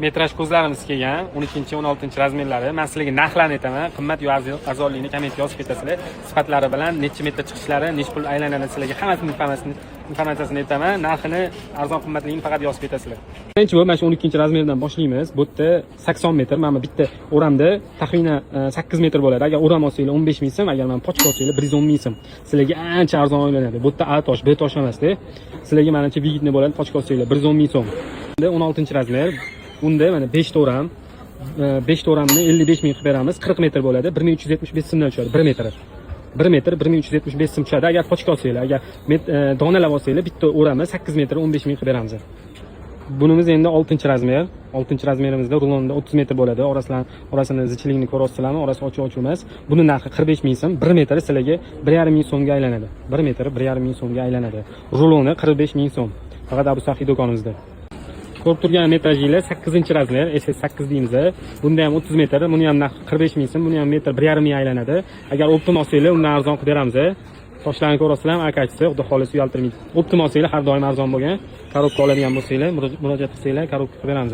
metraj ko'zlarimiz kelgan 12-16 razmerlari. Men sizlarga narxlarni aytaman. Qimmat yo arzonlikni kommentga yozib ketasizlar. Sifatlari bilan necha metr chiqishlari, necha pul aylanadi sizlarga hammasini informatsiyasini aytaman. Narxini, arzon qimmatligini faqat yozib ketasizlar. Birinchi bo'lib, mana shu 12-razmerdan boshlaymiz. Bu yerda 80 metr, mana bitta o'ramda taxminan 8 metr bo'ladi. Agar o'ram olsanglar 15 ming so'm, agar mana pochka olsanglar 110 ming so'm. Sizlarga ancha arzon aylanadi. Bu yerda A tosh, B tosh emasda. Sizlarga manimcha vigitni bo'ladi, pochka olsanglar 110 ming so'm. 16-razmer. Unda mana 5 ta o'ram. 5 ta o'ramni 55 ming qilib beramiz. 40 metr bo'ladi. 1375 so'mdan tushadi 1 metr. 1 metr 1375 so'm tushadi. Agar pochka olsanglar, agar donalab olsanglar, bitta o'rami 8 metr 15 ming qilib beramiz. Bunimiz endi 6-razmer. 6-razmerimizda rulonda 30 metr bo'ladi. Orasini zichligini ko'ryapsizlarmi? Orasi ochiq emas. Buni narxi 45 ming so'm. 1 metr sizlarga 1,5 ming so'mga aylanadi. 1 metr 1,5 ming so'mga aylanadi. Ruloni 45 ming so'm. Faqat Abu Sahiy do'konimizda. Ko'rib turgan metrajinglar 8-razmer, SS8 deymiz. Bunda ham 30 metr, buni ham narxi 45 ming so'm, buni ham metr 1,5 ming aylanadi. Agar optim olsanglar, undan arzon qilib beramiz. Toshlarni ko'rasizlarmi, akachisi, xudo xolisi uyaltirmaydi. Optim olsanglar har doim arzon bo'lgan. Korobka oladigan bo'lsanglar, murojaat qilsanglar, korobka qilib beramiz.